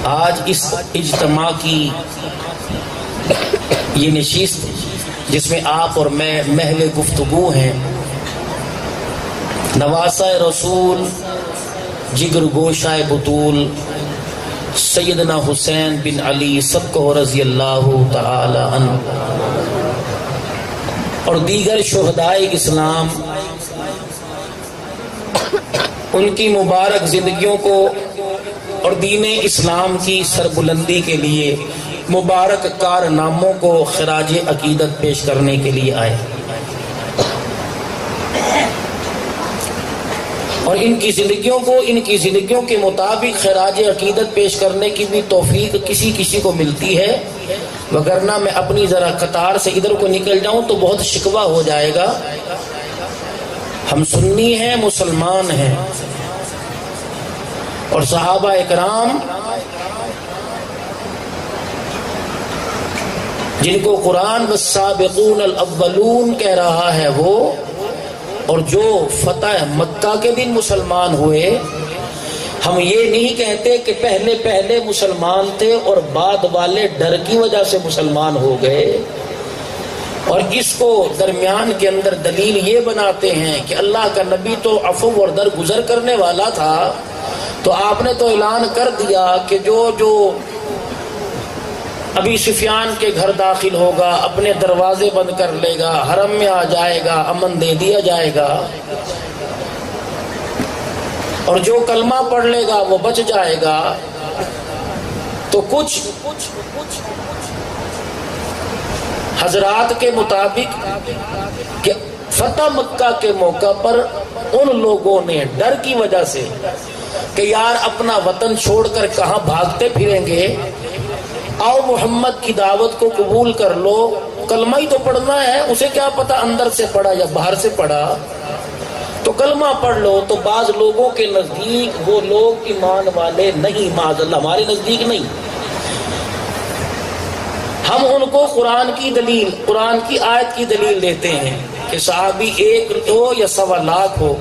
آج اس اجتماع کی یہ نشست جس میں آپ اور میں محو گفتگو ہیں، نواسہ رسول جگر گوشہ بطول سیدنا حسین بن علی سبقہ رضی اللہ تعالی عنہ اور دیگر شہدائے اسلام، ان کی مبارک زندگیوں کو اور دین اسلام کی سربلندی کے لیے مبارک کارناموں کو خراج عقیدت پیش کرنے کے لیے آئے، اور ان کی زندگیوں کے مطابق خراج عقیدت پیش کرنے کی بھی توفیق کسی کو ملتی ہے، وگرنہ میں اپنی ذرا قطار سے ادھر کو نکل جاؤں تو بہت شکوہ ہو جائے گا۔ ہم سنی ہیں، مسلمان ہیں، اور صحابہ اکرام جن کو قرآن والسابقون الاولون کہہ رہا ہے وہ، اور جو فتح مکہ کے دن مسلمان ہوئے، ہم یہ نہیں کہتے کہ پہلے مسلمان تھے اور بعد والے ڈر کی وجہ سے مسلمان ہو گئے، اور اس کو درمیان کے اندر دلیل یہ بناتے ہیں کہ اللہ کا نبی تو عفو اور درگزر کرنے والا تھا، تو آپ نے تو اعلان کر دیا کہ جو ابھی سفیان کے گھر داخل ہوگا اپنے دروازے بند کر لے گا، حرم میں آ جائے گا، امن دے دیا جائے گا، اور جو کلمہ پڑھ لے گا وہ بچ جائے گا۔ تو کچھ حضرات کے مطابق کہ فتح مکہ کے موقع پر ان لوگوں نے ڈر کی وجہ سے کہ یار اپنا وطن چھوڑ کر کہاں بھاگتے پھریں گے، آؤ محمد کی دعوت کو قبول کر لو، کلمہ ہی تو پڑھنا ہے، اسے کیا پتا اندر سے پڑھا یا باہر سے پڑھا، تو کلمہ پڑھ لو۔ تو بعض لوگوں کے نزدیک وہ لوگ ایمان والے نہیں، معاذ اللہ ہمارے نزدیک نہیں، ہم ان کو قرآن کی آیت کی دلیل دیتے ہیں کہ صحابی ایک ہو یا 1.25 لاکھ ہو،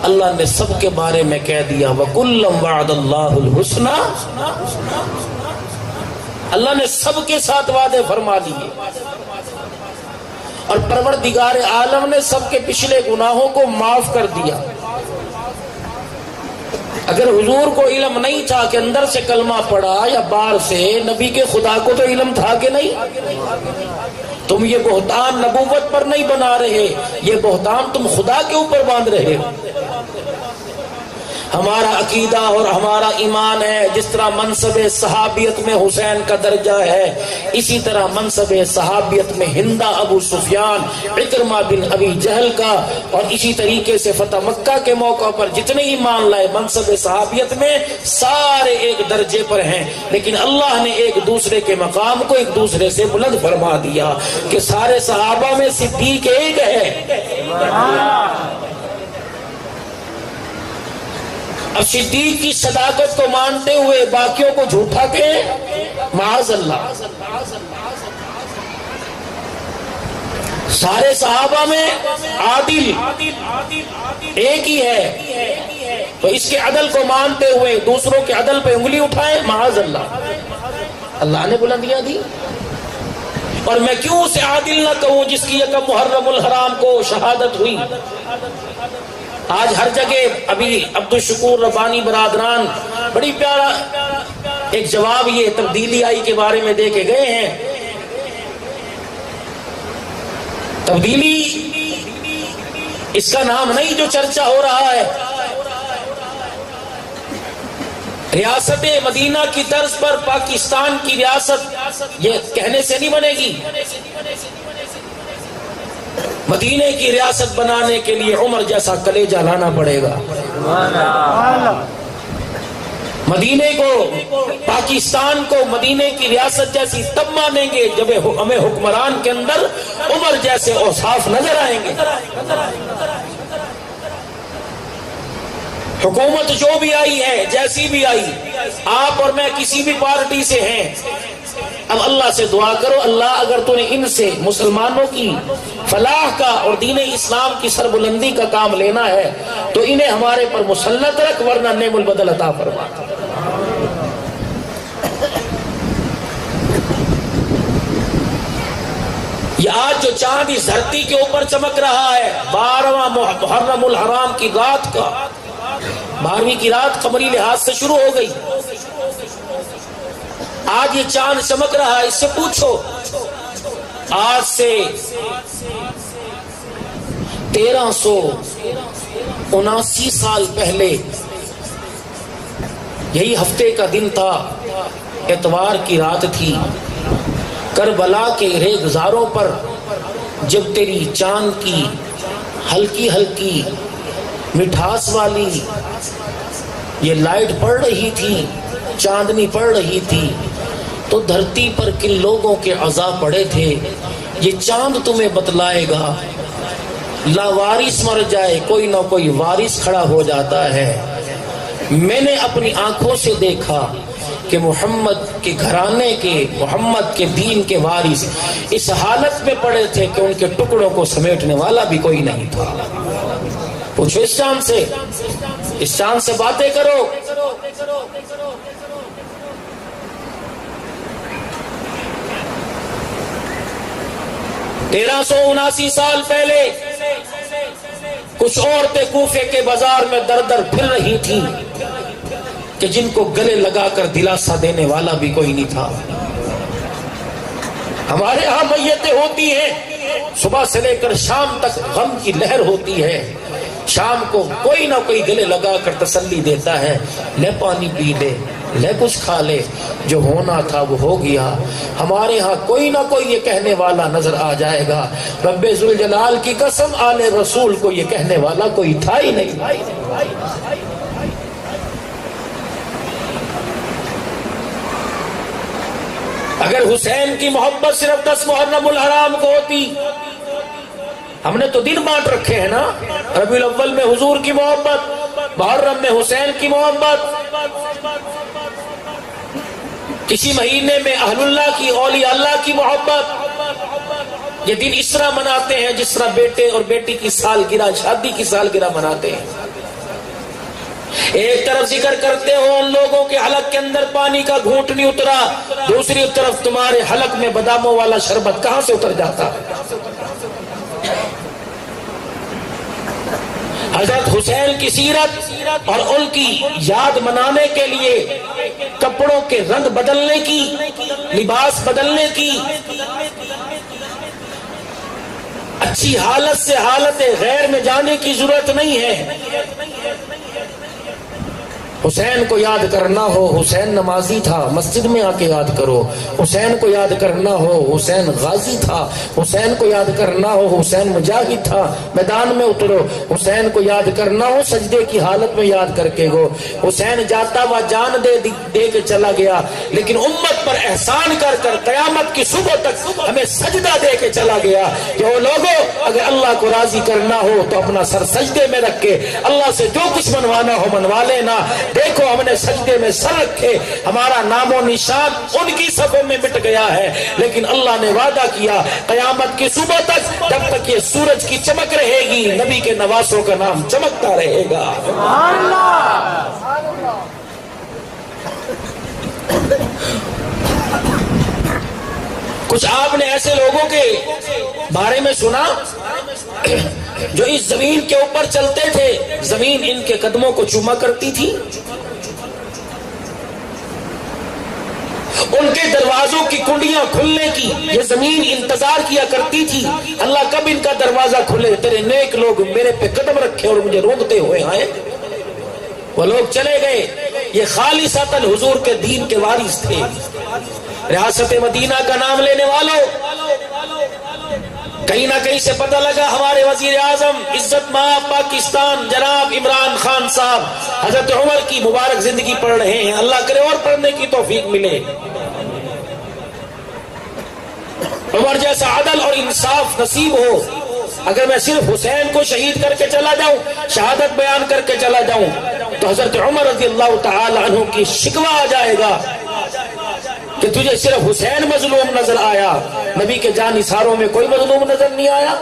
اللہ نے سب کے بارے میں کہہ دیا وَكُلًّا وَعَدَ اللَّهُ الْحُسْنَى، اللہ نے سب کے ساتھ وعدے فرما دیے، اور پروردگار عالم نے سب کے پچھلے گناہوں کو معاف کر دیا۔ اگر حضور کو علم نہیں تھا کہ اندر سے کلمہ پڑھا یا باہر سے، نبی کے خدا کو تو علم تھا کہ نہیں؟ تم یہ بہتان نبوت پر نہیں بنا رہے، یہ بہتان تم خدا کے اوپر باندھ رہے ہو۔ ہمارا عقیدہ اور ہمارا ایمان ہے جس طرح منصب صحابیت میں حسین کا درجہ ہے، اسی طرح منصب صحابیت میں ہندہ ابو سفیان، عکرمہ بن ابی جہل کا، اور اسی طریقے سے فتح مکہ کے موقع پر جتنے ایمان لائے منصب صحابیت میں سارے ایک درجے پر ہیں، لیکن اللہ نے ایک دوسرے کے مقام کو ایک دوسرے سے بلند فرما دیا کہ سارے صحابہ میں صدیق ایک ہے۔ اب صدیق کی صداقت کو مانتے ہوئے باقیوں کو جھوٹا کہیں، معاذ اللہ۔ سارے صحابہ میں عادل ایک ہی ہے، تو اس کے عدل کو مانتے ہوئے دوسروں کے عدل پہ انگلی اٹھائے، معاذ اللہ۔ اللہ نے بلندیاں دی، اور میں کیوں اسے عادل نہ کہوں جس کی یکم محرم الحرام کو شہادت ہوئی۔ آج ہر جگہ ابھی عبدالشکور ربانی برادران بڑی پیارا ایک جواب یہ تبدیلی آئی کے بارے میں دے کے گئے ہیں۔ تبدیلی اس کا نام نہیں جو چرچا ہو رہا ہے، ریاست مدینہ کی طرز پر پاکستان کی ریاست یہ کہنے سے نہیں بنے گی۔ مدینے کی ریاست بنانے کے لیے عمر جیسا کلیجہ لانا پڑے گا۔ مدینے کو، پاکستان کو مدینے کی ریاست جیسی تب مانیں گے جب ہمیں حکمران کے اندر عمر جیسے اوصاف نظر آئیں گے۔ حکومت جو بھی آئی ہے، جیسی بھی آئی، آپ اور میں کسی بھی پارٹی سے ہیں، اب اللہ سے دعا کرو، اللہ اگر تو نے ان سے مسلمانوں کی فلاح کا اور دین اسلام کی سربلندی کا کام لینا ہے تو انہیں ہمارے پر مسلط رکھ، ورنہ نعم البدل عطا فرما۔ یہ آج جو چاند اس دھرتی کے اوپر چمک رہا ہے 12واں محرم الحرام کی رات کا، 12ویں کی رات قمری لحاظ سے شروع ہو گئی، آج یہ چاند چمک رہا ہے، اس سے پوچھو آج سے 1379 سال پہلے یہی ہفتے کا دن تھا، اتوار کی رات تھی، کربلا کے ریگزاروں پر جب تیری چاند کی ہلکی ہلکی مٹھاس والی یہ لائٹ پڑ رہی تھی، چاندنی پڑ رہی تھی، تو دھرتی پر کن لوگوں کے عذاب پڑے تھے، یہ چاند تمہیں بتلائے گا۔ لاوارث مر جائے کوئی نہ کوئی وارث کھڑا ہو جاتا ہے۔ میں نے اپنی آنکھوں سے دیکھا کہ محمد کے گھرانے کے، محمد کے دین کے وارث اس حالت میں پڑے تھے کہ ان کے ٹکڑوں کو سمیٹنے والا بھی کوئی نہیں تھا۔ پوچھو اس چاند سے، اس چاند سے باتیں کرو۔ 1379 سال پہلے کچھ عورتیں کوفے کے بازار میں در در پھر رہی تھیں کہ جن کو گلے لگا کر دلاسا دینے والا بھی کوئی نہیں تھا۔ ہمارے ہاں میتیں ہوتی ہیں، صبح سے لے کر شام تک غم کی لہر ہوتی ہے، شام کو کوئی نہ کوئی گلے لگا کر تسلی دیتا ہے، لے پانی پی لے، لے کچھ کھا لے، جو ہونا تھا وہ ہو گیا۔ ہمارے ہاں کوئی نہ کوئی یہ کہنے والا نظر آ جائے گا، رب ذوالجلال کی قسم آل رسول کو یہ کہنے والا کوئی تھا ہی نہیں۔ اگر حسین کی محبت صرف 10 محرم الحرام کو ہوتی، ہم نے تو دن بانٹ رکھے ہیں نا، ربیع الاول میں حضور کی محبت، محرم میں حسین کی محبت، کسی مہینے میں اہل اللہ کی، اولیاء اللہ کی محبت۔ یہ دن اس طرح مناتے ہیں جس طرح بیٹے اور بیٹی کی سالگرہ، شادی کی سالگرہ مناتے ہیں۔ ایک طرف ذکر کرتے ہو ان لوگوں کے حلق کے اندر پانی کا گھونٹ نہیں اترا، دوسری طرف تمہارے حلق میں باداموں والا شربت کہاں سے اتر جاتا ہے؟ حضرت حسین کی سیرت اور ان کی یاد منانے کے لیے کپڑوں کے رنگ بدلنے کی، لباس بدلنے کی، اچھی حالت سے حالت غیر میں جانے کی ضرورت نہیں ہے۔ حسین کو یاد کرنا ہو، حسین نمازی تھا، مسجد میں آ کے یاد کرو۔ حسین کو یاد کرنا ہو، حسین غازی تھا۔ حسین کو یاد کرنا ہو، حسین مجاہد تھا، میدان میں اترو۔ حسین کو یاد کرنا ہو، سجدے کی حالت میں یاد کر کے گو۔ حسین جاتا ہوا جان دے کے چلا گیا، لیکن امت پر احسان کر کر قیامت کی صبح تک ہمیں سجدہ دے کے چلا گیا۔ کہ وہ لوگوں اگر اللہ کو راضی کرنا ہو تو اپنا سر سجدے میں رکھ کے اللہ سے جو کچھ منوانا ہو منوا لینا۔ دیکھو ہم نے سجدے میں سر رکھے، ہمارا نام و نشان ان کی صفوں میں مٹ گیا ہے، لیکن اللہ نے وعدہ کیا قیامت کی صبح تک جب تک یہ سورج کی چمک رہے گی نبی کے نواسوں کا نام چمکتا رہے گا۔ کچھ آپ نے ایسے لوگوں کے بارے میں سنا جو اس زمین کے اوپر چلتے تھے، زمین ان کے قدموں کو چوما کرتی تھی، ان کے دروازوں کی کنڈیاں کھلنے کی یہ زمین انتظار کیا کرتی تھی، اللہ کب ان کا دروازہ کھلے، تیرے نیک لوگ میرے پہ قدم رکھے اور مجھے روکتے ہوئے آئے۔ وہ لوگ چلے گئے، یہ خالصتاً حضور کے دین کے وارث تھے۔ ریاست مدینہ کا نام لینے والوں، کہیں نہ کہیں سے پتہ لگا ہمارے وزیر اعظم عزت مآب پاکستان جناب عمران خان صاحب حضرت عمر کی مبارک زندگی پڑھ رہے ہیں، اللہ کرے اور پڑھنے کی توفیق ملے۔ عمر جیسا عدل اور انصاف نصیب ہو۔ اگر میں صرف حسین کو شہید کر کے چلا جاؤں، شہادت بیان کر کے چلا جاؤں، تو حضرت عمر رضی اللہ تعالی عنہ کی شکوہ آ جائے گا کہ تجھے صرف حسین مظلوم نظر آیا، نبی کے جانثاروں میں کوئی مظلوم نظر نہیں آیا۔